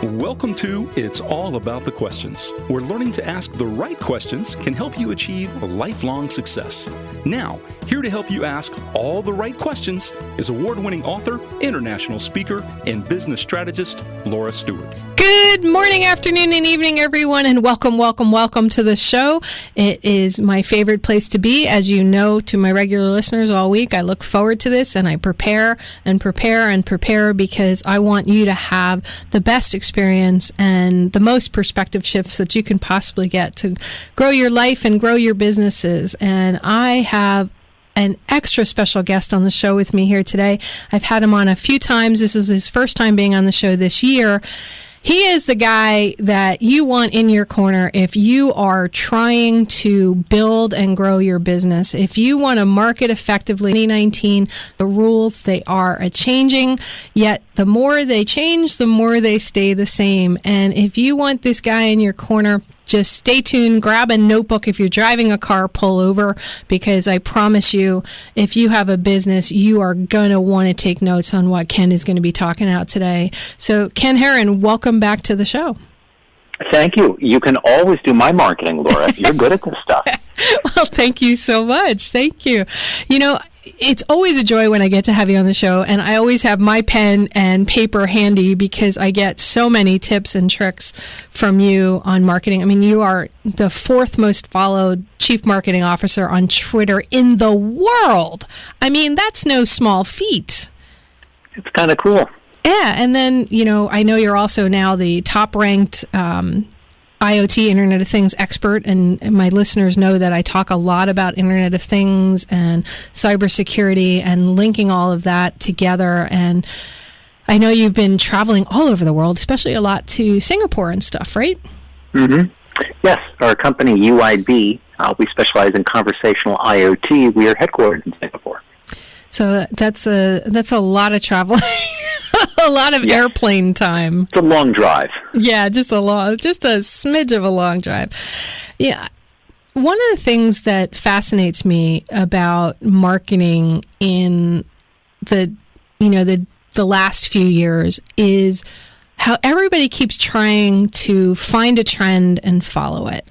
Welcome to It's All About the Questions, where learning to ask the right questions can help you achieve lifelong success. Now, here to help you ask all the right questions is award-winning author, international speaker, and business strategist, Laura Stewart. Good morning, afternoon, and evening, everyone, and welcome to the show. It is my favorite place to be. As you know, to my regular listeners all week, I look forward to this, and I prepare because I want you to have the best experience and the most perspective shifts that you can possibly get to grow your life and grow your businesses. And I have an extra special guest on the show with me here today. I've had him on a few times. This is his first time being on the show this year. He is the guy that you want in your corner if you are trying to build and grow your business. If you want to market effectively in 2019, the rules, they are changing, yet the more they change, the more they stay the same. And if you want this guy in your corner, just stay tuned, grab a notebook. If you're driving a car, pull over, because I promise you, if you have a business, you are going to want to take notes on what Ken is going to be talking about today. So, Ken Herron, welcome back to the show. Thank you. You can always do my marketing, Laura. You're good at this stuff. Well, thank you so much. Thank you. You know, it's always a joy when I get to have you on the show, and I always have my pen and paper handy because I get so many tips and tricks from you on marketing. I mean, you are the fourth most followed chief marketing officer on Twitter in the world. I mean, that's no small feat. It's kind of cool. Yeah, and then, you know, I know you're also now the top-ranked IoT, Internet of Things expert, and my listeners know that I talk a lot about Internet of Things and cybersecurity and linking all of that together. And I know you've been traveling all over the world, especially a lot to Singapore and stuff, right? Mm-hmm. Yes, our company UIB, we specialize in conversational IoT. We are headquartered in Singapore. So that's a lot of travel. A lot of airplane time. It's a long drive. Yeah, just a smidge of a long drive. Yeah. One of the things that fascinates me about marketing in the last few years is how everybody keeps trying to find a trend and follow it.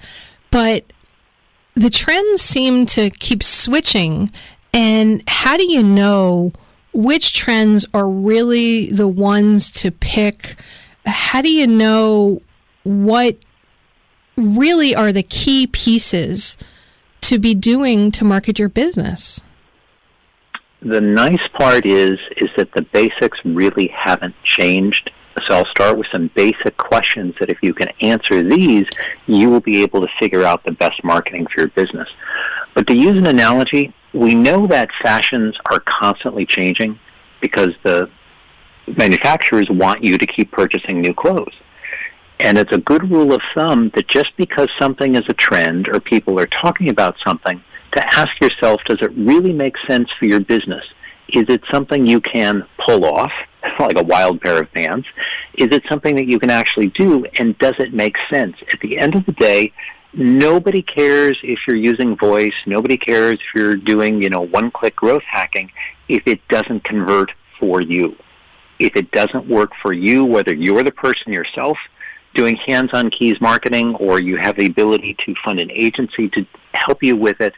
But the trends seem to keep switching. And how do you know which trends are really the ones to pick? How do you know what really are the key pieces to be doing to market your business? The nice part is that the basics really haven't changed. So I'll start with some basic questions that if you can answer these, you will be able to figure out the best marketing for your business. But to use an analogy, we know that fashions are constantly changing because the manufacturers want you to keep purchasing new clothes. And it's a good rule of thumb that just because something is a trend or people are talking about something, to ask yourself, does it really make sense for your business? Is it something you can pull off, like a wild pair of pants? Is it something that you can actually do, and does it make sense? At the end of the day, nobody cares if you're using voice. Nobody cares if you're doing, one-click growth hacking if it doesn't convert for you. If it doesn't work for you, whether you're the person yourself doing hands-on keys marketing or you have the ability to fund an agency to help you with it,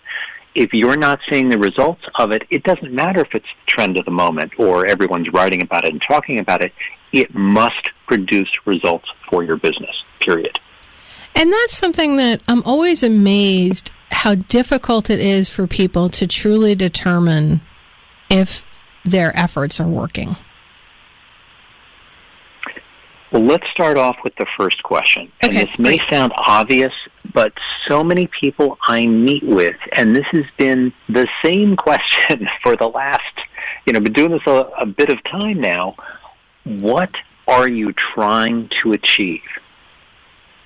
if you're not seeing the results of it, it doesn't matter if it's the trend of the moment or everyone's writing about it and talking about it. It must produce results for your business, period. And that's something that I'm always amazed how difficult it is for people to truly determine if their efforts are working. Well, let's start off with the first question. And this may sound obvious, but so many people I meet with, and this has been the same question for the last, been doing this a bit of time now. What are you trying to achieve?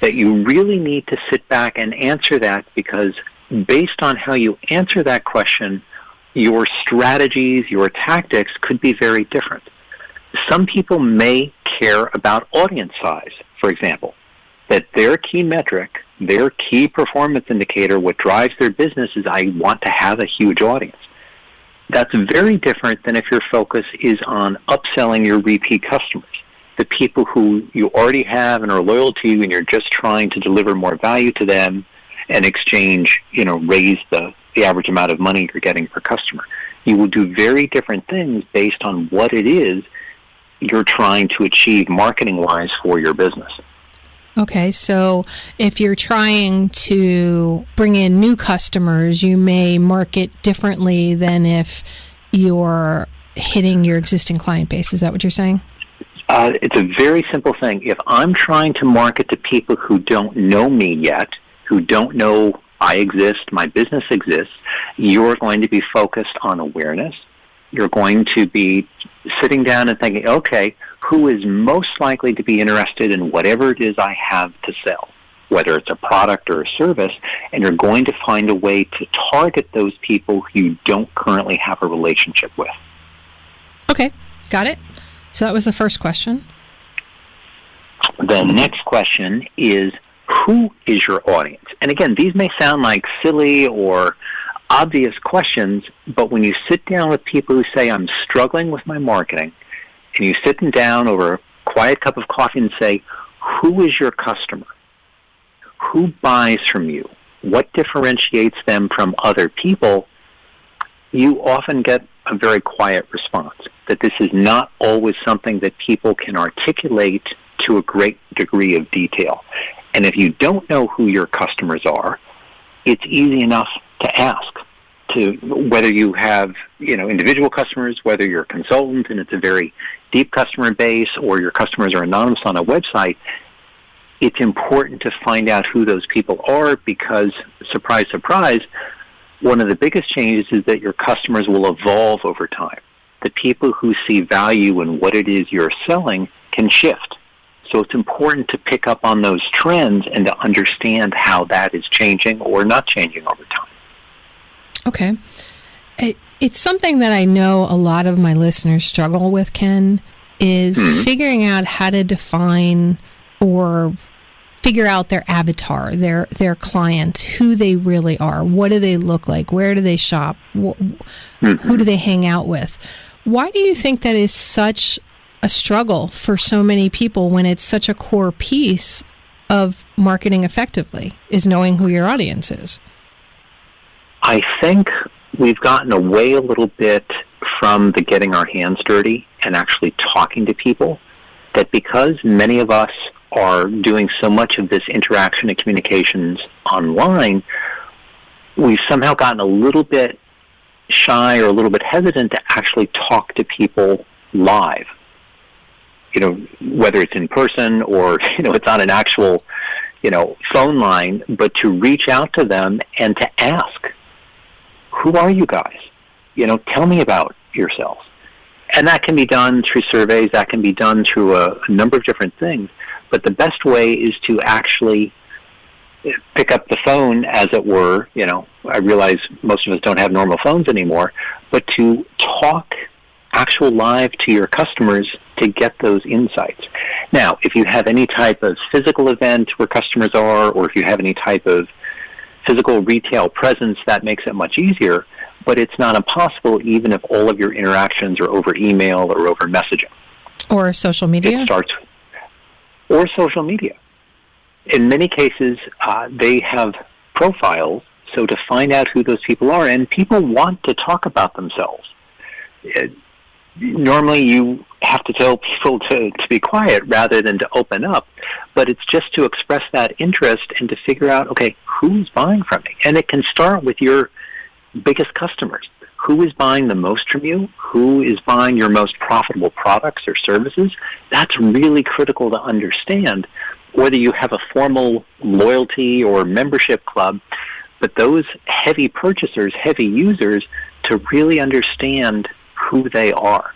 That you really need to sit back and answer that, because based on how you answer that question, your strategies, your tactics could be very different. Some people may care about audience size, for example, that their key metric, their key performance indicator, what drives their business is I want to have a huge audience. That's very different than if your focus is on upselling your repeat customers. the people who you already have and are loyal to you, and you're just trying to deliver more value to them and exchange, raise the average amount of money you're getting per customer. You will do very different things based on what it is you're trying to achieve marketing-wise for your business. Okay, so if you're trying to bring in new customers, you may market differently than if you're hitting your existing client base. Is that what you're saying? It's a very simple thing. If I'm trying to market to people who don't know me yet, who don't know I exist, my business exists, you're going to be focused on awareness. You're going to be sitting down and thinking, okay, who is most likely to be interested in whatever it is I have to sell, whether it's a product or a service, and you're going to find a way to target those people who you don't currently have a relationship with. Okay, got it. So that was the first question. The next question is, who is your audience? And again, these may sound like silly or obvious questions, but when you sit down with people who say, I'm struggling with my marketing, and you sit them down over a quiet cup of coffee and say, who is your customer? Who buys from you? What differentiates them from other people? You often get a very quiet response, that this is not always something that people can articulate to a great degree of detail. And if you don't know who your customers are, it's easy enough to ask, to whether you have individual customers, whether you're a consultant and it's a very deep customer base, or your customers are anonymous on a website. It's important to find out who those people are, because, surprise, surprise, one of the biggest changes is that your customers will evolve over time. The people who see value in what it is you're selling can shift. So it's important to pick up on those trends and to understand how that is changing or not changing over time. Okay. It's something that I know a lot of my listeners struggle with, Ken, is figuring out how to define or figure out their avatar, their client, who they really are. What do they look like? Where do they shop? Who do they hang out with? Why do you think that is such a struggle for so many people when it's such a core piece of marketing effectively, is knowing who your audience is? I think we've gotten away a little bit from the getting our hands dirty and actually talking to people, that because many of us are doing so much of this interaction and communications online, we've somehow gotten a little bit shy or a little bit hesitant to actually talk to people live. Whether it's in person or, it's on an actual, phone line, but to reach out to them and to ask, who are you guys? Tell me about yourselves. And that can be done through surveys, that can be done through a number of different things. But the best way is to actually pick up the phone, as it were. I realize most of us don't have normal phones anymore, but to talk actual live to your customers to get those insights. Now, if you have any type of physical event where customers are, or if you have any type of physical retail presence, that makes it much easier, but it's not impossible even if all of your interactions are over email or over messaging. Or social media? It starts or social media. In many cases, they have profiles, so to find out who those people are, and people want to talk about themselves. Normally you have to tell people to be quiet rather than to open up, but it's just to express that interest and to figure out, okay, who's buying from me? And it can start with your biggest customers. Who is buying the most from you? Who is buying your most profitable products or services? That's really critical to understand, whether you have a formal loyalty or membership club, but those heavy purchasers, heavy users, to really understand who they are.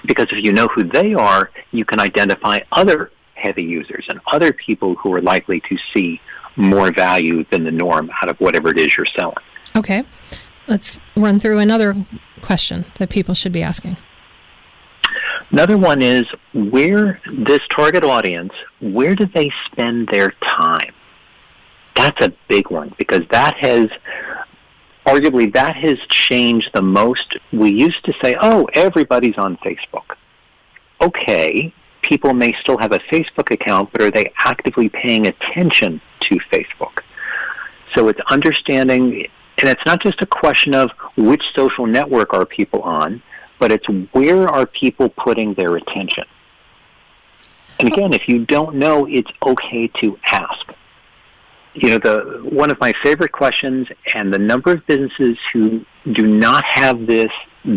Because if you know who they are, you can identify other heavy users and other people who are likely to see more value than the norm out of whatever it is you're selling. Okay. Let's run through another question that people should be asking. Another one is, where this target audience, where do they spend their time? That's a big one, because arguably that has changed the most. We used to say, oh, everybody's on Facebook. Okay, people may still have a Facebook account, but are they actively paying attention to Facebook? So it's understanding, and it's not just a question of which social network are people on, but it's where are people putting their attention. And again, if you don't know, it's okay to ask. One of my favorite questions, and the number of businesses who do not have this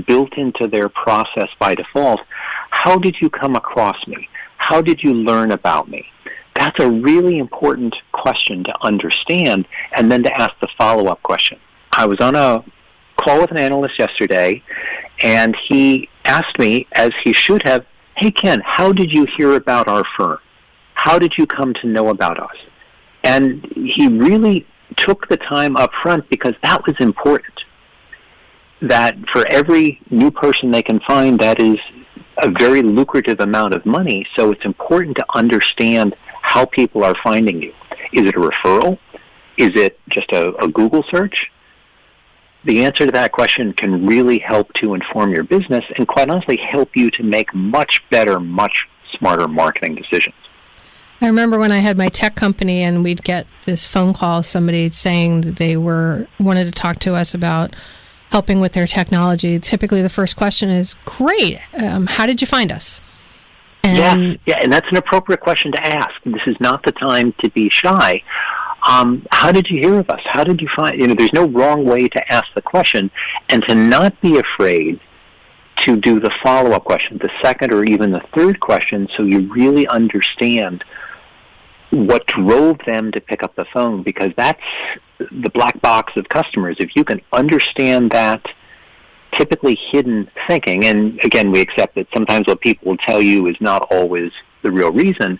built into their process by default, how did you come across me? How did you learn about me? That's a really important question to understand, and then to ask the follow-up question. I was on a call with an analyst yesterday, and he asked me, as he should have, "Hey, Ken, how did you hear about our firm? How did you come to know about us?" And he really took the time up front, because that was important. That for every new person they can find, that is a very lucrative amount of money. So it's important to understand how people are finding you. Is it a referral? Is it just a Google search? The answer to that question can really help to inform your business, and quite honestly help you to make much better, much smarter marketing decisions. I remember when I had my tech company, and we'd get this phone call, somebody saying that they wanted to talk to us about helping with their technology. Typically the first question is, "Great, how did you find us?" And yeah, and that's an appropriate question to ask. This is not the time to be shy. How did you hear of us? How did you find, there's no wrong way to ask the question, and to not be afraid to do the follow-up question, the second or even the third question, so you really understand what drove them to pick up the phone, because that's the black box of customers. If you can understand that typically hidden thinking, and again, we accept that sometimes what people will tell you is not always the real reason,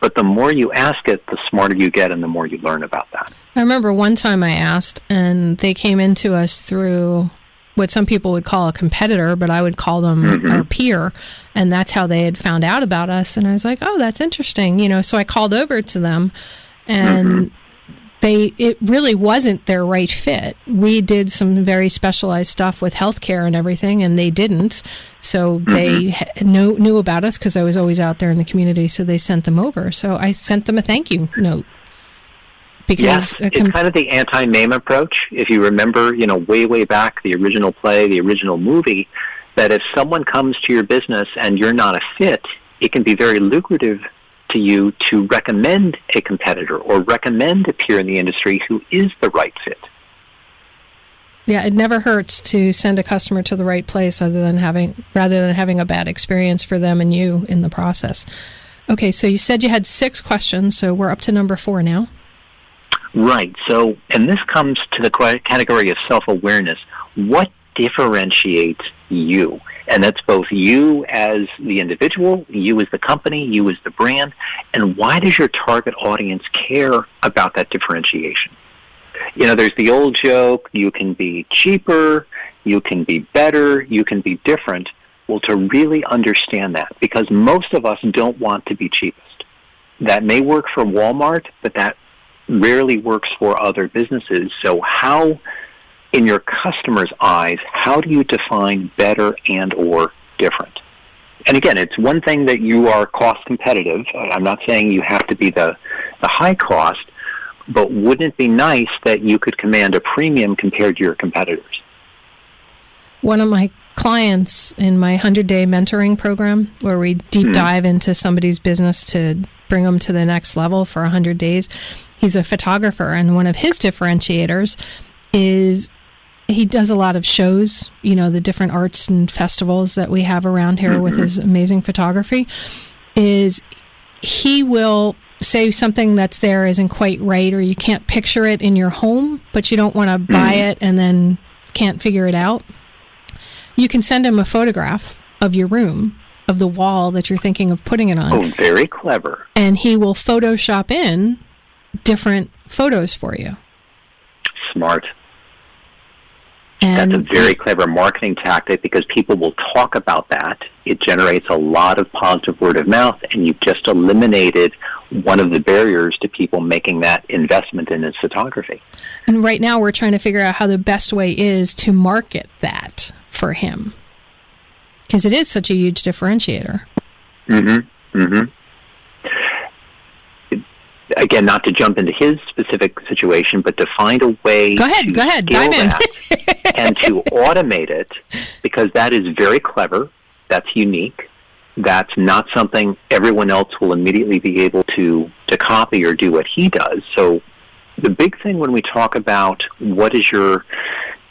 but the more you ask it, the smarter you get, and the more you learn about that. I remember one time I asked, and they came into us through what some people would call a competitor, but I would call them our peer, and that's how they had found out about us. And I was like, "Oh, that's interesting," so I called over to them, and it really wasn't their right fit. We did some very specialized stuff with healthcare and everything, and they didn't. So they knew about us, because I was always out there in the community, so they sent them over. So I sent them a thank you note. Because it's kind of the anti-name approach. If you remember, way back, the original play, the original movie, that if someone comes to your business and you're not a fit, it can be very lucrative to you to recommend a competitor or recommend a peer in the industry who is the right fit. Yeah, it never hurts to send a customer to the right place rather than having a bad experience for them and you in the process. Okay, so you said you had 6 questions, so we're up to number 4 now. Right. So, and this comes to the category of self-awareness. What differentiates you? And that's both you as the individual, you as the company, you as the brand, and why does your target audience care about that differentiation? There's the old joke, you can be cheaper, you can be better, you can be different. Well, to really understand that, because most of us don't want to be cheapest. That may work for Walmart, but that rarely works for other businesses. So how, in your customer's eyes, how do you define better and or different? And again, it's one thing that you are cost competitive. I'm not saying you have to be the high cost, but wouldn't it be nice that you could command a premium compared to your competitors? One of my clients in my 100-day mentoring program, where we deep dive into somebody's business to bring them to the next level for 100 days, he's a photographer, and one of his differentiators is he does a lot of shows, the different arts and festivals that we have around here with his amazing photography, is he will say something that's there isn't quite right, or you can't picture it in your home, but you don't want to buy it and then can't figure it out. You can send him a photograph of your room, of the wall that you're thinking of putting it on. Oh, very clever. And he will Photoshop in different photos for you. Smart. And that's a very clever marketing tactic, because people will talk about that. It generates a lot of positive word of mouth, and you've just eliminated one of the barriers to people making that investment in his photography. And right now we're trying to figure out how the best way is to market that for him, because it is such a huge differentiator. Mm-hmm. Again, not to jump into his specific situation, but to find a way go ahead, dive in. that and to automate it, because that is very clever, that's unique, that's not something everyone else will immediately be able to copy or do what he does. So the big thing when we talk about what is your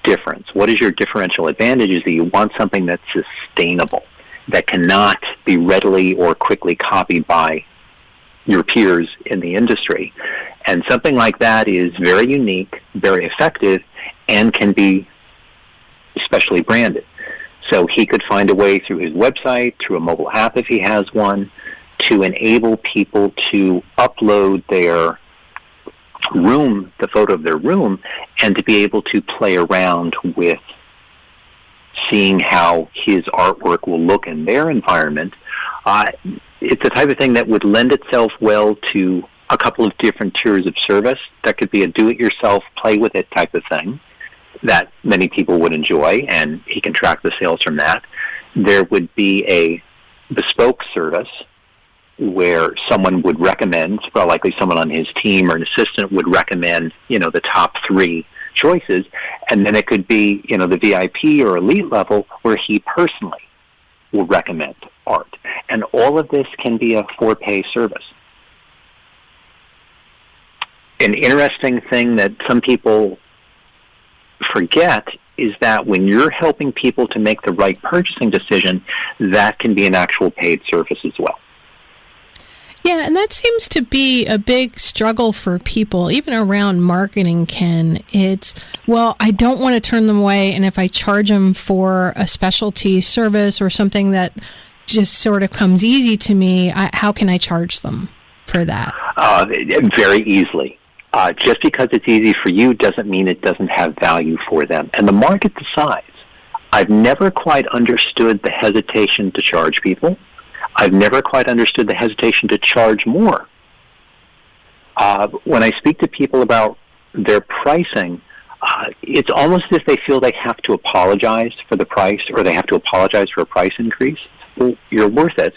difference, what is your differential advantage, is that you want something that's sustainable, that cannot be readily or quickly copied by your peers in the industry. And something like that is very unique, very effective, and can be specially branded. So he could find a way through his website, through a mobile app if he has one, to enable people to upload their room, the photo of their room, and to be able to play around with seeing how his artwork will look in their environment. It's the type of thing that would lend itself well to a couple of different tiers of service. That could be a do-it-yourself, play-with-it type of thing that many people would enjoy, and he can track the sales from that. There would be a bespoke service where someone would recommend, well, likely someone on his team or an assistant would recommend, the top 3 choices, and then it could be, the VIP or elite level where he personally will recommend art. And all of this can be a for-pay service. An interesting thing that some people forget is that when you're helping people to make the right purchasing decision, that can be an actual paid service as well. Yeah, and that seems to be a big struggle for people, even around marketing, Ken. It's, well, I don't want to turn them away, and if I charge them for a specialty service or something that just sort of comes easy to me, how can I charge them for that? Very easily. Just because it's easy for you doesn't mean it doesn't have value for them. And the market decides. I've never quite understood the hesitation to charge people. I've never quite understood the hesitation to charge more. When I speak to people about their pricing, it's almost as if they feel they have to apologize for the price, or they have to apologize for a price increase. Well, you're worth it.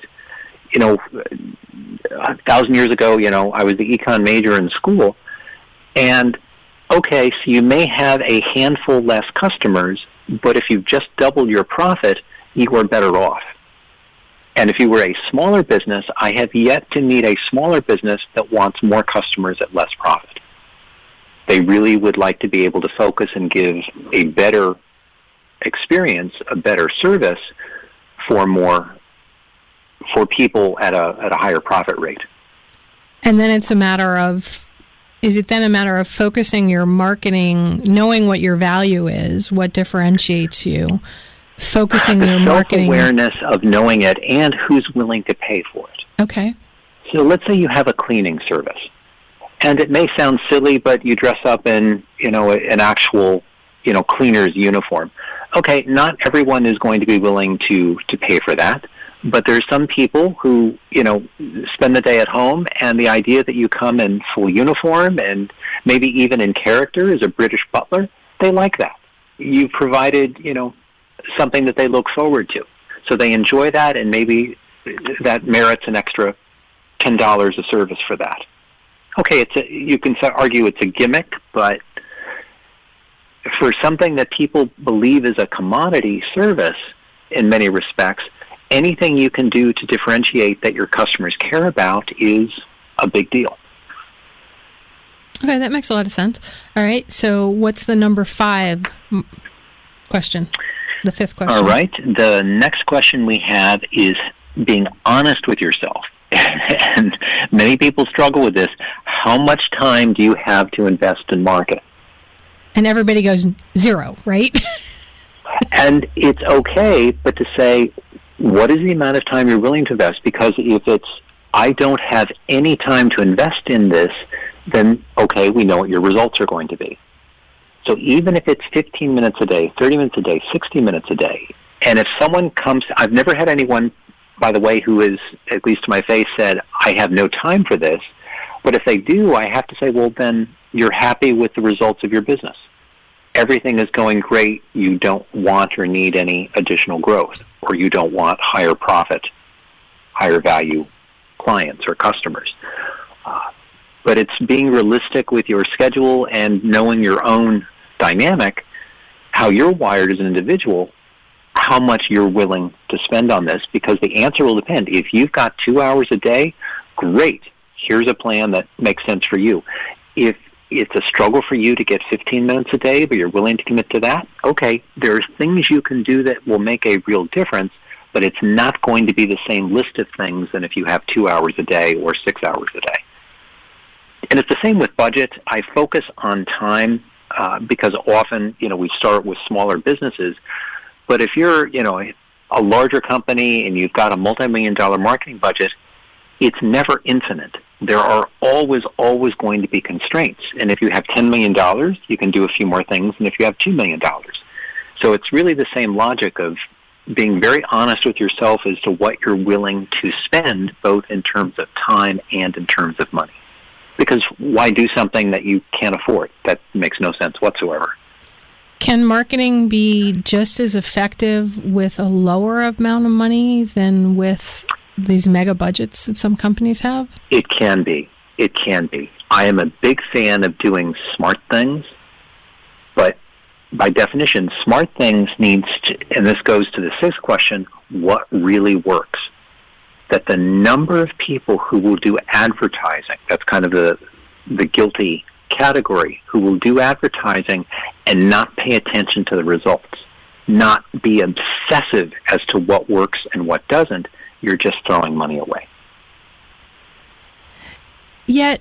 1,000 years ago, I was the econ major in school, and okay, so you may have a handful less customers, but if you've just doubled your profit, you are better off. And if you were a smaller business, I have yet to meet a smaller business that wants more customers at less profit. They really would like to be able to focus and give a better experience, a better service for people at a higher profit rate. And then is it then a matter of focusing your marketing, knowing what your value is, what differentiates you, focusing your marketing, self-awareness of knowing it, and who's willing to pay for it. Okay. So let's say you have a cleaning service, and it may sound silly, but you dress up in an actual cleaner's uniform. Okay, not everyone is going to be willing to pay for that, but there's some people who spend the day at home, and the idea that you come in full uniform and maybe even in character as a British butler, they like that. You provided something that they look forward to. So they enjoy that, and maybe that merits an extra $10 a service for that. Okay, you can argue it's a gimmick, but for something that people believe is a commodity service in many respects, anything you can do to differentiate that your customers care about is a big deal. Okay, that makes a lot of sense. All right, so what's the number 5 question? The 5th question. All right. The next question we have is being honest with yourself. And many people struggle with this. How much time do you have to invest in marketing? And everybody goes 0, right? And it's okay, but to say, what is the amount of time you're willing to invest? Because if it's, I don't have any time to invest in this, then, okay, we know what your results are going to be. So even if it's 15 minutes a day, 30 minutes a day, 60 minutes a day, and if someone comes, I've never had anyone, by the way, who is, at least to my face, said, I have no time for this. But if they do, I have to say, well, then you're happy with the results of your business. Everything is going great. You don't want or need any additional growth, or you don't want higher profit, higher value clients or customers. But it's being realistic with your schedule and knowing your own dynamic, how you're wired as an individual, how much you're willing to spend on this, because the answer will depend. If you've got 2 hours a day, great. Here's a plan that makes sense for you. If it's a struggle for you to get 15 minutes a day, but you're willing to commit to that, okay, there are things you can do that will make a real difference, but it's not going to be the same list of things than if you have 2 hours a day or 6 hours a day. And it's the same with budget. I focus on time because often, we start with smaller businesses. But if you're, a larger company and you've got a multi-million-dollar marketing budget, it's never infinite. There are always going to be constraints. And if you have $10 million, you can do a few more things than if you have $2 million. So it's really the same logic of being very honest with yourself as to what you're willing to spend, both in terms of time and in terms of money. Because why do something that you can't afford? That makes no sense whatsoever. Can marketing be just as effective with a lower amount of money than with these mega budgets that some companies have? It can be. It can be. I am a big fan of doing smart things, but by definition, smart things needs to, and this goes to the sixth question, what really works? That the number of people who will do advertising, that's kind of the guilty category, who will do advertising and not pay attention to the results, not be obsessive as to what works and what doesn't, you're just throwing money away. Yet,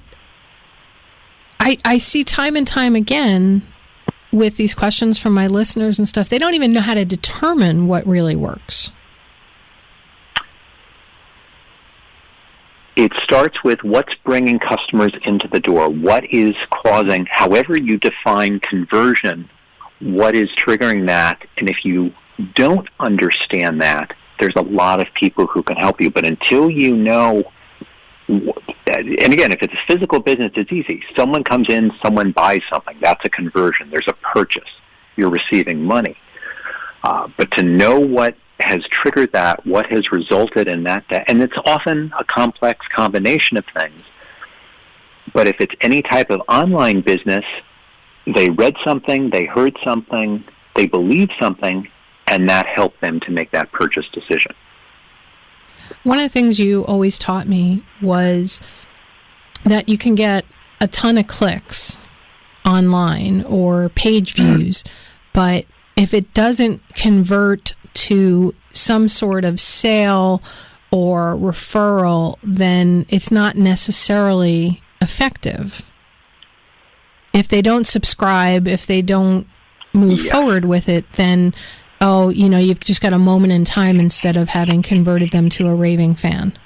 I see time and time again with these questions from my listeners and stuff, they don't even know how to determine what really works. It starts with what's bringing customers into the door, what is causing, however you define conversion, what is triggering that, and if you don't understand that, there's a lot of people who can help you. But until you know, and again, if it's a physical business, it's easy. Someone comes in, someone buys something. That's a conversion. There's a purchase. You're receiving money. But to know what has triggered that, what has resulted in that, and it's often a complex combination of things. But if it's any type of online business, they read something, they heard something, they believe something, and that helped them to make that purchase decision. One of the things you always taught me was that you can get a ton of clicks online or page views, but if it doesn't convert to some sort of sale or referral, then it's not necessarily effective. If they don't subscribe, if they don't move forward with it, then, you've just got a moment in time instead of having converted them to a raving fan.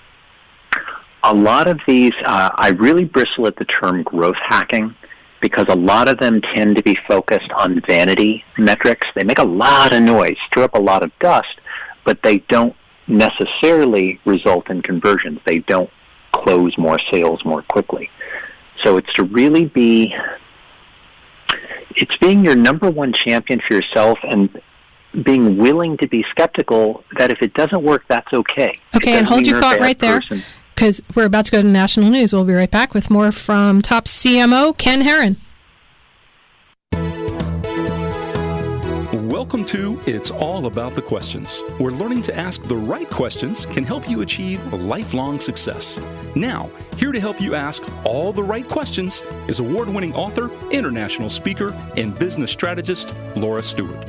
A lot of these, I really bristle at the term growth hacking, because a lot of them tend to be focused on vanity metrics. They make a lot of noise, stir up a lot of dust, but they don't necessarily result in conversions. They don't close more sales more quickly. So it's to really it's being your number one champion for yourself and being willing to be skeptical that if it doesn't work, that's okay. Okay, and hold your thought right there, because we're about to go to national news. We'll be right back with more from top CMO Ken Herron. Welcome to It's All About the Questions, where learning to ask the right questions can help you achieve lifelong success. Now, here to help you ask all the right questions is award-winning author, international speaker, and business strategist, Laura Stewart.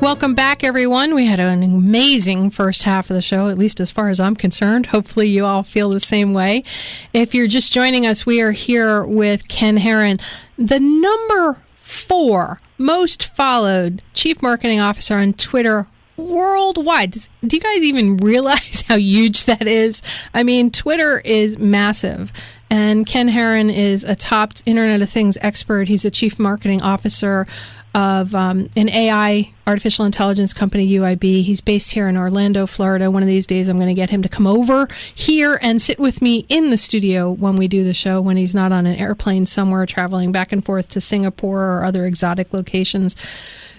Welcome back, everyone. We had an amazing first half of the show, at least as far as I'm concerned. Hopefully you all feel the same way. If you're just joining us, we are here with Ken Herron, the number 4 most followed Chief Marketing Officer on Twitter worldwide. Do you guys even realize how huge that is? I mean, Twitter is massive. And Ken Herron is a top Internet of Things expert. He's a Chief Marketing Officer of an AI, artificial intelligence company, UIB. He's based here in Orlando, Florida. One of these days, I'm going to get him to come over here and sit with me in the studio when we do the show, when he's not on an airplane somewhere traveling back and forth to Singapore or other exotic locations.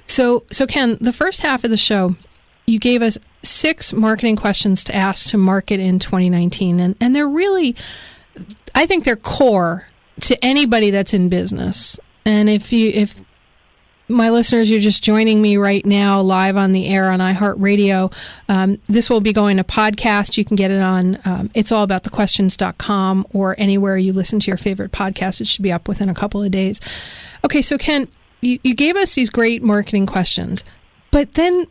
So Ken, the first half of the show, you gave us 6 marketing questions to ask to market in 2019, and they're really, I think they're core to anybody that's in business. And if my listeners, you're just joining me right now live on the air on iHeartRadio, this will be going to podcast. You can get it on it'sallaboutthequestions.com or anywhere you listen to your favorite podcast. It should be up within a couple of days. Okay, so Ken, you gave us these great marketing questions, but then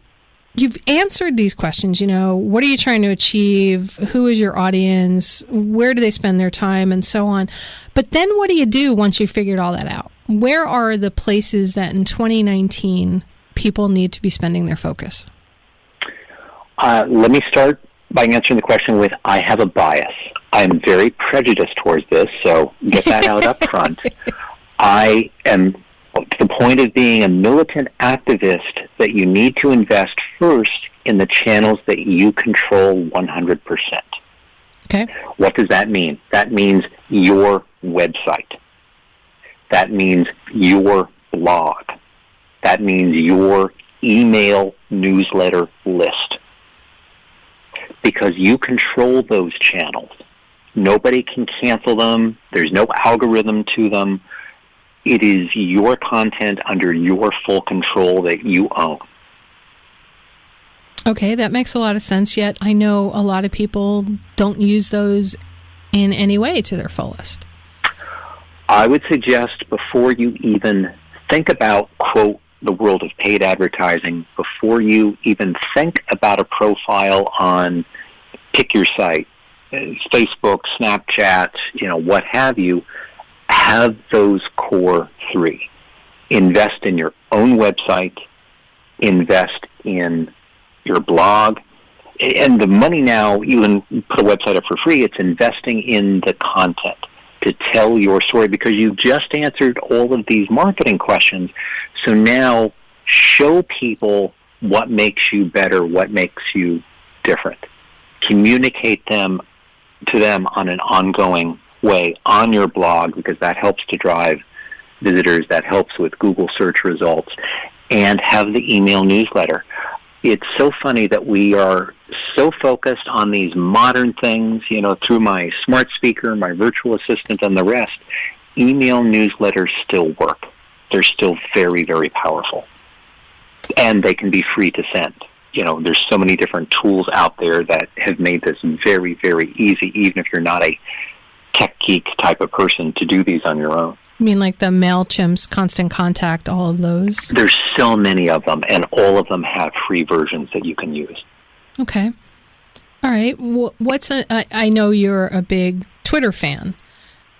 you've answered these questions. What are you trying to achieve? Who is your audience? Where do they spend their time? And so on. But then what do you do once you've figured all that out? Where are the places that in 2019 people need to be spending their focus? Let me start by answering the question with, I have a bias. I'm very prejudiced towards this, so get that out up front. I am to the point of being a militant activist that you need to invest first in the channels that you control 100%. Okay. What does that mean? That means your website. That means your blog. That means your email newsletter list. Because you control those channels. Nobody can cancel them. There's no algorithm to them. It is your content under your full control that you own. Okay, that makes a lot of sense, yet I know a lot of people don't use those in any way to their fullest. I would suggest before you even think about, quote, the world of paid advertising, before you even think about a profile on pick your site, Facebook, Snapchat, what have you, have those core 3. Invest in your own website, invest in your blog, and the money now, you can put a website up for free, it's investing in the content to tell your story, because you just answered all of these marketing questions. So now show people what makes you better, what makes you different. Communicate to them on an ongoing way on your blog, because that helps to drive visitors, that helps with Google search results, and have the email newsletter. It's so funny that we are so focused on these modern things, through my smart speaker, my virtual assistant, and the rest. Email newsletters still work. They're still very, very powerful. And they can be free to send. There's so many different tools out there that have made this very, very easy, even if you're not a tech geek type of person, to do these on your own. You mean like the MailChimp's, Constant Contact, all of those? There's so many of them, and all of them have free versions that you can use. Okay. All right. I know you're a big Twitter fan,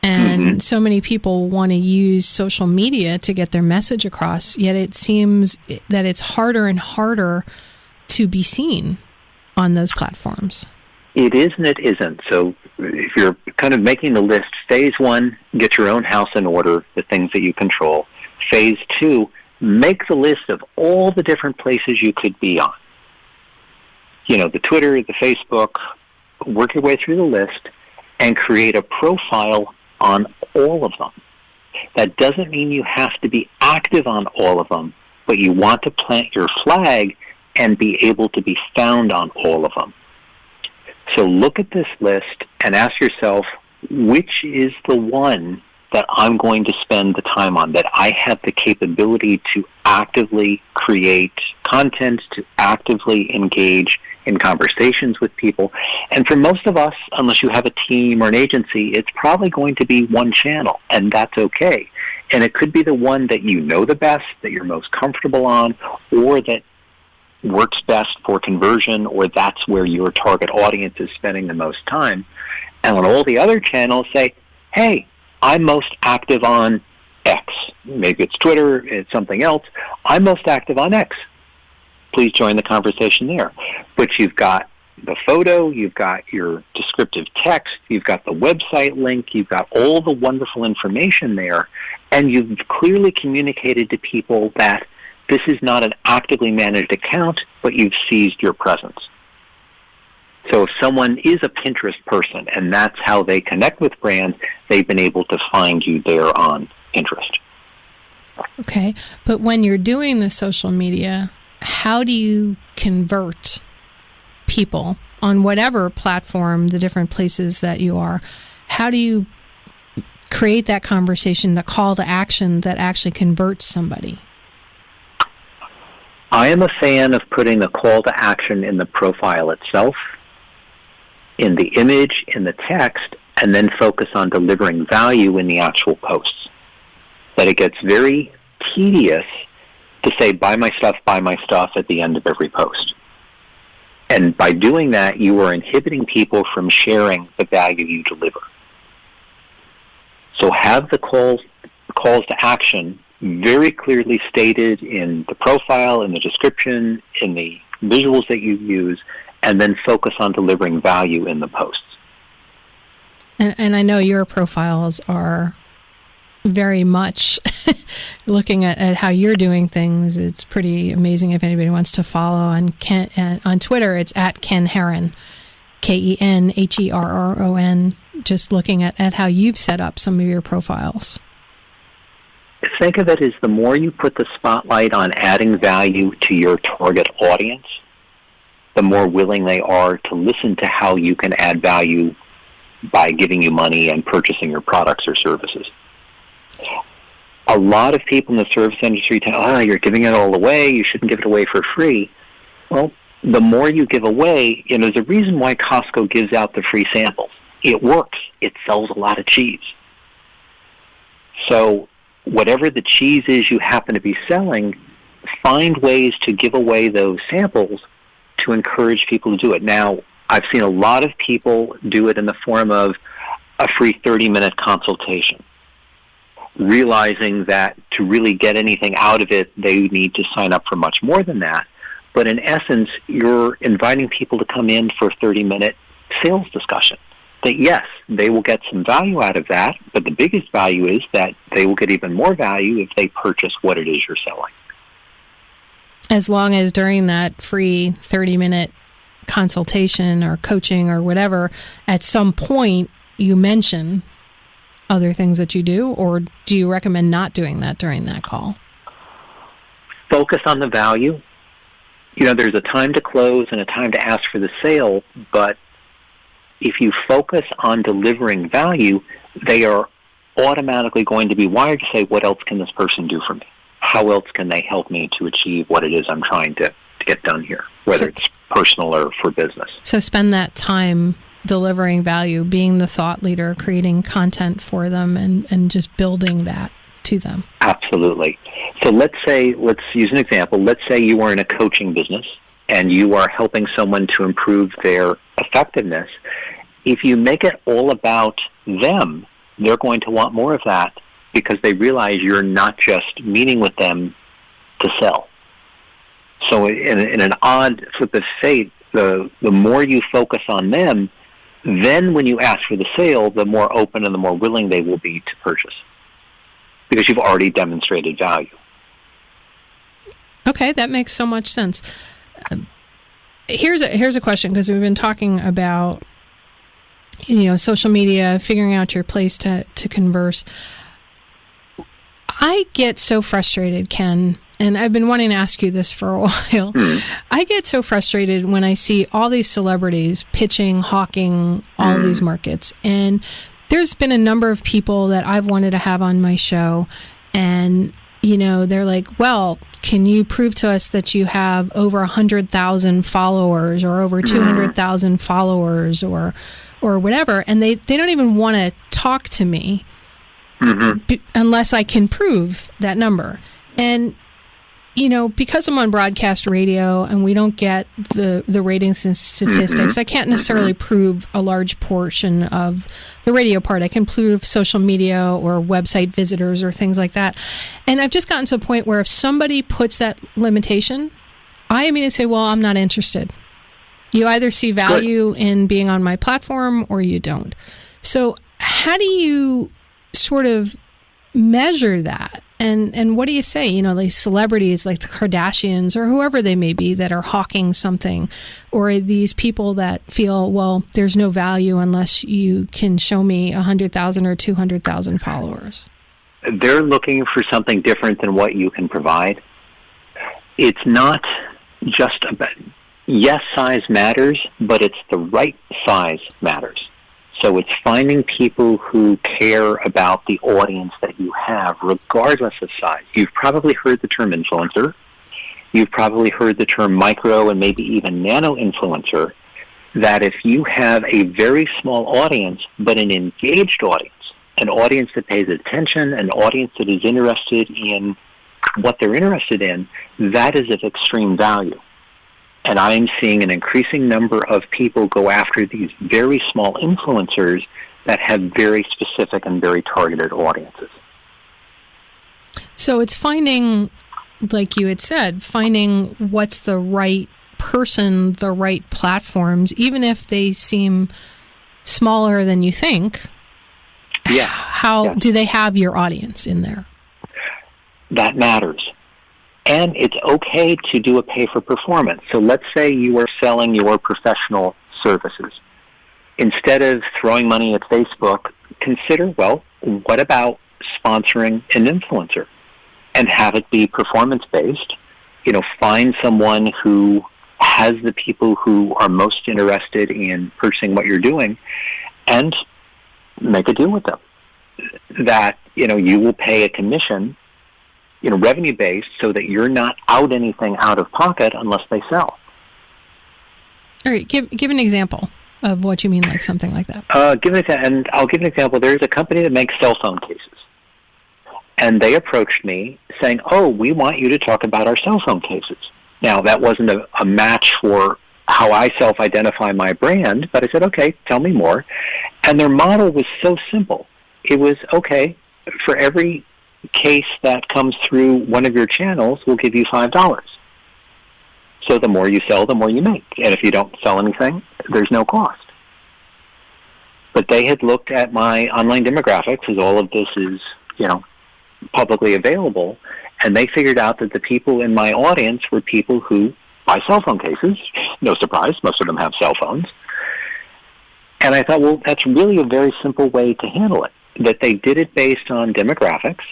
and so many people want to use social media to get their message across, yet it seems that it's harder and harder to be seen on those platforms. It is and it isn't. So if you're kind of making the list, phase 1, get your own house in order, the things that you control. Phase 2, make the list of all the different places you could be on. The Twitter, the Facebook, work your way through the list and create a profile on all of them. That doesn't mean you have to be active on all of them, but you want to plant your flag and be able to be found on all of them. So look at this list and ask yourself, which is the one that I'm going to spend the time on, that I have the capability to actively create content, to actively engage in conversations with people. And for most of us, unless you have a team or an agency, it's probably going to be one channel, and that's okay. And it could be the one that you know the best, that you're most comfortable on, or that works best for conversion, or that's where your target audience is spending the most time. And on all the other channels, say, hey, I'm most active on X. Maybe it's Twitter, it's something else. I'm most active on X. Please join the conversation there. But you've got the photo, you've got your descriptive text, you've got the website link, you've got all the wonderful information there, and you've clearly communicated to people that this is not an actively managed account, but you've seized your presence. So if someone is a Pinterest person and that's how they connect with brands, they've been able to find you there on Pinterest. Okay, but when you're doing the social media, how do you convert people on whatever platform, the different places that you are? How do you create that conversation, the call to action that actually converts somebody? I am a fan of putting the call to action in the profile itself, in the image, in the text, and then focus on delivering value in the actual posts. That it gets very tedious to say, buy my stuff at the end of every post. And by doing that, you are inhibiting people from sharing the value you deliver. So have the calls to action very clearly stated in the profile, in the description, in the visuals that you use, and then focus on delivering value in the posts. And I know your profiles are very much looking at how you're doing things. It's pretty amazing if anybody wants to follow on Twitter. It's at Ken Herron, KenHerron, just looking at how you've set up some of your profiles. Think of it as the more you put the spotlight on adding value to your target audience, the more willing they are to listen to how you can add value by giving you money and purchasing your products or services. A lot of people in the service industry tell, you're giving it all away, you shouldn't give it away for free. Well, the more you give away, there's a reason why Costco gives out the free samples. It works. It sells a lot of cheese. So whatever the cheese is you happen to be selling, find ways to give away those samples to encourage people to do it. Now, I've seen a lot of people do it in the form of a free 30-minute consultation, realizing that to really get anything out of it, they need to sign up for much more than that. But in essence, you're inviting people to come in for a 30-minute sales discussion. That yes, they will get some value out of that, but the biggest value is that they will get even more value if they purchase what it is you're selling. As long as during that free 30-minute consultation or coaching or whatever, at some point you mention other things that you do, or do you recommend not doing that during that call? Focus on the value. There's a time to close and a time to ask for the sale, but if you focus on delivering value, they are automatically going to be wired to say, what else can this person do for me? How else can they help me to achieve what it is I'm trying to get done here, whether it's personal or for business? So spend that time delivering value, being the thought leader, creating content for them, and just building that to them. Absolutely. So let's use an example. Let's say you are in a coaching business and you are helping someone to improve their effectiveness. If you make it all about them, they're going to want more of that because they realize you're not just meeting with them to sell. So in an odd flip of fate, the more you focus on them, then when you ask for the sale, the more open and the more willing they will be to purchase because you've already demonstrated value. Okay, that makes so much sense. Here's a question, because we've been talking about social media, figuring out your place to converse. I get so frustrated, Ken, and I've been wanting to ask you this for a while. I get so frustrated when I see all these celebrities pitching, hawking all of these markets. And there's been a number of people that I've wanted to have on my show, and they're like, well, can you prove to us that you have over 100,000 followers or over 200,000 followers or whatever? And they don't even want to talk to me unless I can prove that number. And, because I'm on broadcast radio and we don't get the ratings and statistics, I can't necessarily prove a large portion of the radio part. I can prove social media or website visitors or things like that. And I've just gotten to the point where if somebody puts that limitation, I immediately say, well, I'm not interested. You either see value in being on my platform or you don't. So how do you sort of measure that? And what do you say? These celebrities like the Kardashians or whoever they may be that are hawking something, or these people that feel, well, there's no value unless you can show me 100,000 or 200,000 followers. They're looking for something different than what you can provide. It's not just about, yes, size matters, but it's the right size matters. So it's finding people who care about the audience that you have, regardless of size. You've probably heard the term influencer. You've probably heard the term micro and maybe even nano influencer, that if you have a very small audience, but an engaged audience, an audience that pays attention, an audience that is interested in what they're interested in, that is of extreme value. And I'm seeing an increasing number of people go after these very small influencers that have very specific and very targeted audiences. So it's finding, like you had said, finding what's the right person, the right platforms, even if they seem smaller than you think. Yeah. How do they have your audience in there? That matters. And it's okay to do a pay-for-performance. So let's say you are selling your professional services. Instead of throwing money at Facebook, consider, well, what about sponsoring an influencer and have it be performance-based? You know, find someone who has the people who are most interested in purchasing what you're doing and make a deal with them that, you know, you will pay a commission, you know, revenue-based, so that you're not out anything out of pocket unless they sell. All right, give an example of what you mean, like something like that. I'll give an example. There's a company that makes cell phone cases, and they approached me saying, "Oh, we want you to talk about our cell phone cases." Now, that wasn't a match for how I self-identify my brand, but I said, "Okay, tell me more." And their model was so simple. It was, okay, for every case that comes through one of your channels, we'll give you $5. So the more you sell, the more you make. And if you don't sell anything, there's no cost. But they had looked at my online demographics, as all of this is, you know, publicly available, and they figured out that the people in my audience were people who buy cell phone cases. No surprise, most of them have cell phones. And I thought, well, that's really a very simple way to handle it, that they did it based on demographics,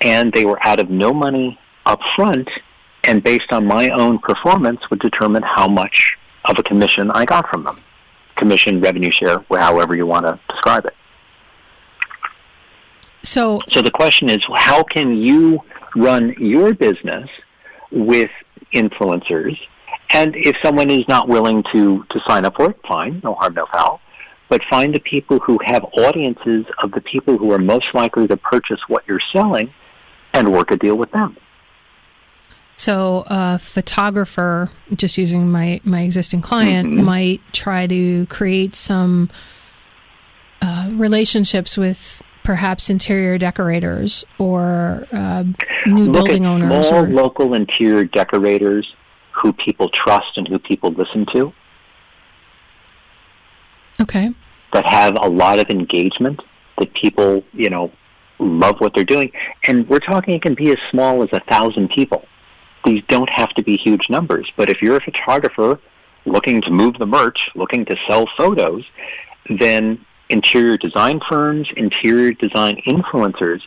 and they were out of no money up front, and based on my own performance would determine how much of a commission I got from them. Commission, revenue share, however you want to describe it. So the question is, how can you run your business with influencers? And if someone is not willing to sign up for it, fine, no harm, no foul. But find the people who have audiences of the people who are most likely to purchase what you're selling and work a deal with them. So a photographer, just using my existing client, might try to create some relationships with perhaps interior decorators or new building owners. Small local interior decorators who people trust and who people listen to. Okay. That have a lot of engagement, that people, you know, love what they're doing. And we're talking it can be as small as 1,000 people. These don't have to be huge numbers. But if you're a photographer looking to move the merch, looking to sell photos, then interior design firms, interior design influencers,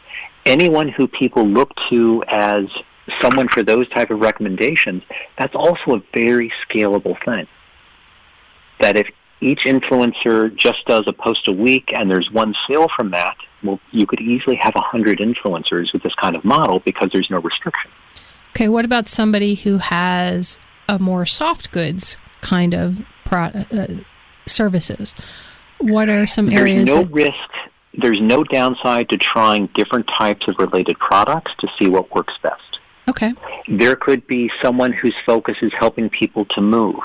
anyone who people look to as someone for those type of recommendations, that's also a very scalable thing. That if each influencer just does a post a week and there's one sale from that, well, you could easily have 100 influencers with this kind of model because there's no restriction. Okay, what about somebody who has a more soft goods kind of services? What are some areas? There's no risk. There's no downside to trying different types of related products to see what works best. Okay. There could be someone whose focus is helping people to move.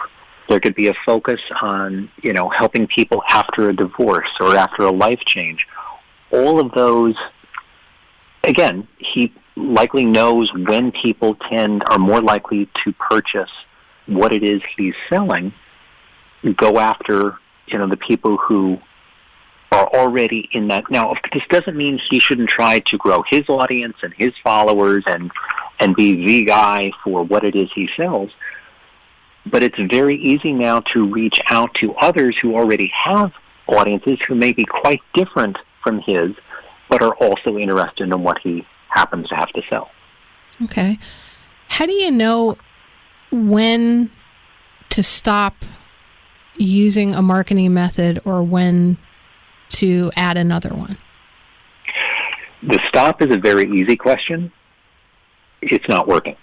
There could be a focus on, you know, helping people after a divorce or after a life change. All of those, again, he likely knows when people are more likely to purchase what it is he's selling, go after, you know, the people who are already in that. Now, this doesn't mean he shouldn't try to grow his audience and his followers and be the guy for what it is he sells. But it's very easy now to reach out to others who already have audiences who may be quite different from his, but are also interested in what he happens to have to sell. Okay. How do you know when to stop using a marketing method or when to add another one? The stop is a very easy question. It's not working.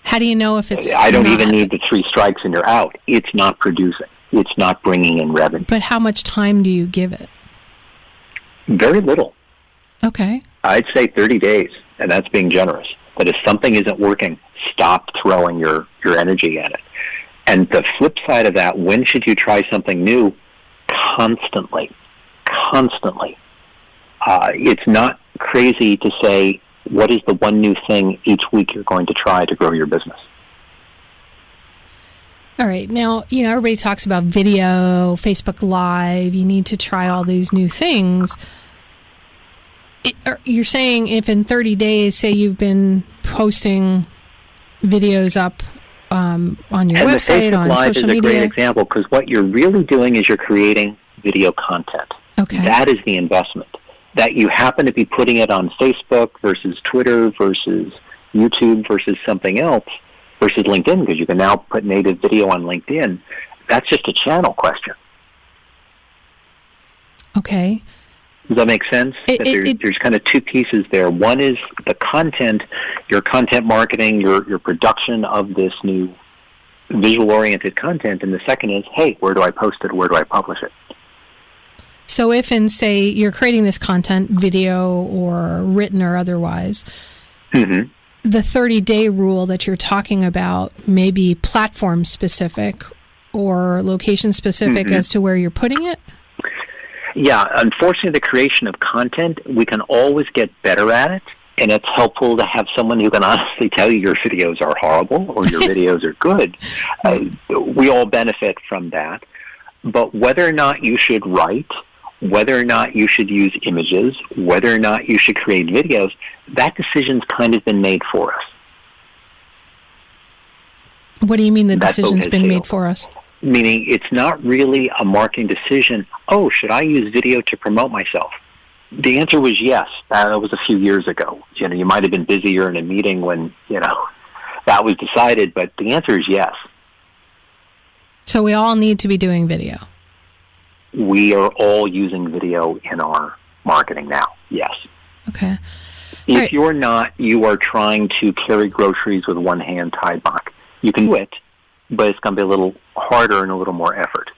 How do you know if it's I don't not? even need the 3 strikes and you're out. It's not producing. It's not bringing in revenue. But how much time do you give it? Very little. Okay. I'd say 30 days, and that's being generous. But if something isn't working, stop throwing your energy at it. And the flip side of that, when should you try something new? Constantly. Constantly. It's not crazy to say, what is the one new thing each week you're going to try to grow your business? All right. Now, everybody talks about video, Facebook Live. You need to try all these new things. You're saying if in 30 days, say you've been posting videos up on your website, on social media. And the Facebook Live is a great example, because what you're really doing is you're creating video content. Okay. That is the investment. That you happen to be putting it on Facebook versus Twitter versus YouTube versus something else versus LinkedIn, because you can now put native video on LinkedIn. That's just a channel question. Okay. Does that make sense? There's kind of 2 pieces there. One is the content, your content marketing, your production of this new visual-oriented content, and the second is, hey, where do I post it? Where do I publish it? So if say, you're creating this content, video or written or otherwise, the 30-day rule that you're talking about may be platform-specific or location-specific as to where you're putting it? Yeah, unfortunately, the creation of content, we can always get better at it, and it's helpful to have someone who can honestly tell you your videos are horrible or your videos are good. We all benefit from that. But whether or not you should write, whether or not you should use images, whether or not you should create videos, that decision's kind of been made for us. What do you mean the decision's been made for us? Meaning it's not really a marketing decision, oh, should I use video to promote myself? The answer was yes. That was a few years ago. You might have been busy or in a meeting when, that was decided, but the answer is yes. So we all need to be doing video. We are all using video in our marketing now, yes. Okay. If you're not, you are trying to carry groceries with one hand tied back. You can do it, but it's going to be a little harder and a little more effort.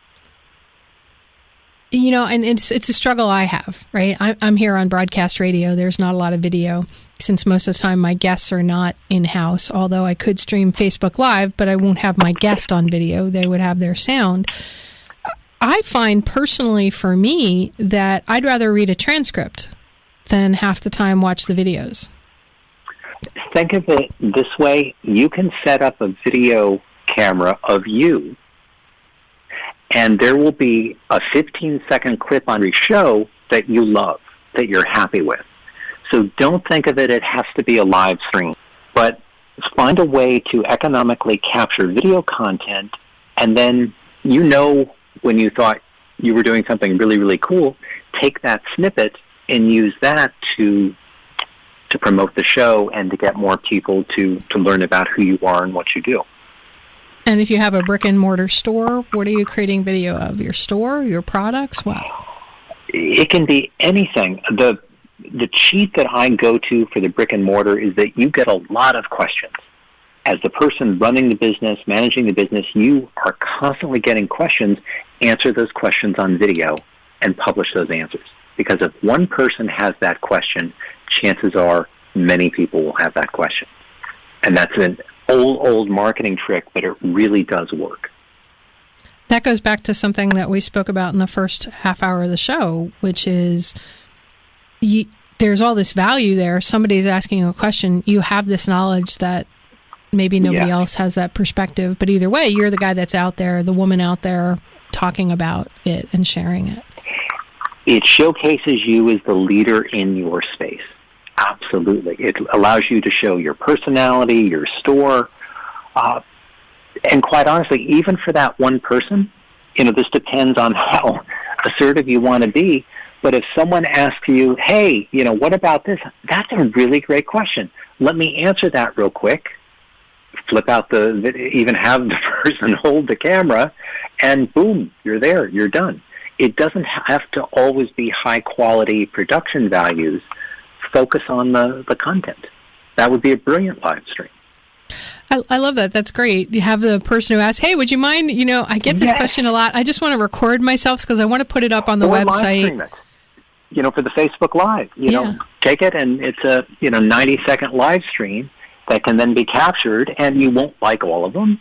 And it's a struggle I have, right? I'm here on broadcast radio. There's not a lot of video, since most of the time my guests are not in-house, although I could stream Facebook Live, but I won't have my guest on video. They would have their sound. I find personally for me that I'd rather read a transcript than half the time watch the videos. Think of it this way. You can set up a video camera of you, and there will be a 15-second clip on your show that you love, that you're happy with. So don't think of it has to be a live stream, but find a way to economically capture video content, and then when you thought you were doing something really, really cool, take that snippet and use that to promote the show and to get more people to learn about who you are and what you do. And if you have a brick-and-mortar store, what are you creating video of? Your store, your products, what? It can be anything. The cheat that I go to for the brick-and-mortar is that you get a lot of questions. As the person running the business, managing the business, you are constantly getting questions. Answer those questions on video and publish those answers. Because if one person has that question, chances are many people will have that question. And that's an old marketing trick, but it really does work. That goes back to something that we spoke about in the first half hour of the show, which is there's all this value there. Somebody's asking you a question. You have this knowledge that maybe nobody else has that perspective. But either way, you're the guy that's out there, the woman out there talking about it and sharing it. It showcases you as the leader in your space. Absolutely. It allows you to show your personality, your store. And quite honestly, even for that one person, this depends on how assertive you want to be. But if someone asks you, hey, what about this? That's a really great question. Let me answer that real quick. flip out even have the person hold the camera, and boom, you're there, you're done. It doesn't have to always be high-quality production values. Focus on the content. That would be a brilliant live stream. I love that. That's great. You have the person who asks, hey, would you mind, I get this question a lot. I just want to record myself because I want to put it up on the website. Live stream it. For the Facebook Live. Take it, and it's a 90-second live stream that can then be captured, and you won't like all of them.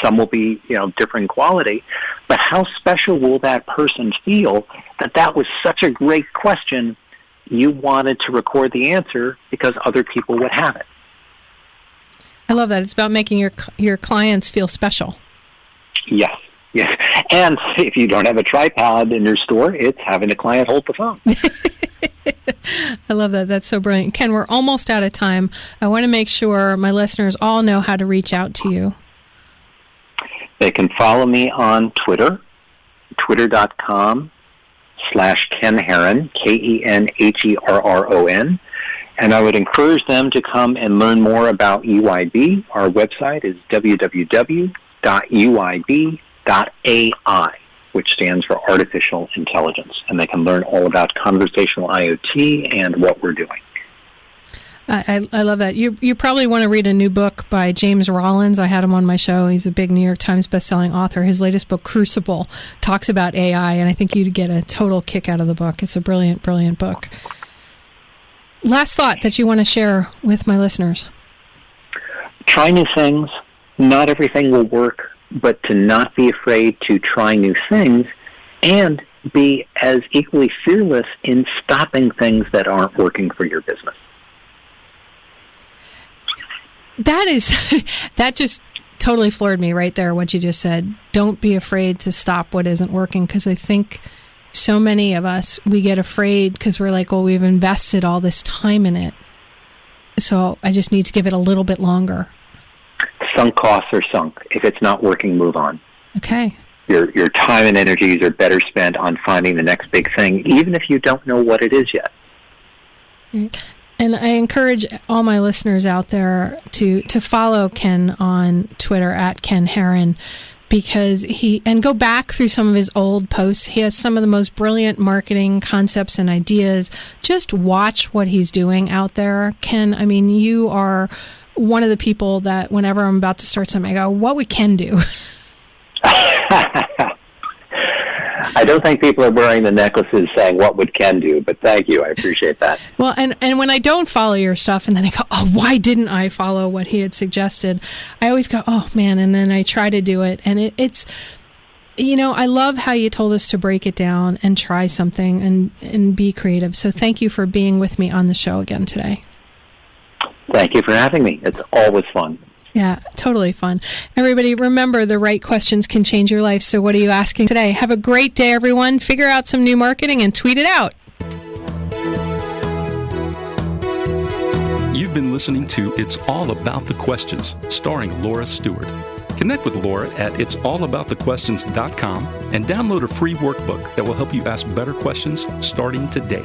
Some will be, different quality. But how special will that person feel that was such a great question, you wanted to record the answer because other people would have it? I love that. It's about making your clients feel special. Yes. And if you don't have a tripod in your store, it's having a client hold the phone. I love that. That's so brilliant. Ken, we're almost out of time. I want to make sure my listeners all know how to reach out to you. They can follow me on Twitter, twitter.com/Ken Herron, KenHerron. And I would encourage them to come and learn more about UIB. Our website is www.uib.ai, which stands for Artificial Intelligence. And they can learn all about conversational IoT and what we're doing. I love that. You probably want to read a new book by James Rollins. I had him on my show. He's a big New York Times bestselling author. His latest book, Crucible, talks about AI, and I think you'd get a total kick out of the book. It's a brilliant, brilliant book. Last thought that you want to share with my listeners. Try new things. Not everything will work, but to not be afraid to try new things and be as equally fearless in stopping things that aren't working for your business. That just totally floored me right there, what you just said. Don't be afraid to stop what isn't working, because I think so many of us, we get afraid because we're like, well, we've invested all this time in it, so I just need to give it a little bit longer. Sunk costs are sunk. If it's not working, move on. Okay. Your time and energies are better spent on finding the next big thing, even if you don't know what it is yet. And I encourage all my listeners out there to follow Ken on Twitter at Ken Herron, because and go back through some of his old posts. He has some of the most brilliant marketing concepts and ideas. Just watch what he's doing out there. Ken, I mean, you are one of the people that whenever I'm about to start something, I go, what would Ken do? I don't think people are wearing the necklaces saying, what would Ken do? But thank you. I appreciate that. Well, and when I don't follow your stuff and then I go, oh, why didn't I follow what he had suggested? I always go, oh, man, and then I try to do it. And it's, I love how you told us to break it down and try something and be creative. So thank you for being with me on the show again today. Thank you for having me. It's always fun. Yeah, totally fun. Everybody, remember, the right questions can change your life. So what are you asking today? Have a great day, everyone. Figure out some new marketing and tweet it out. You've been listening to It's All About the Questions, starring Laura Stewart. Connect with Laura at it'sallaboutthequestions.com and download a free workbook that will help you ask better questions starting today.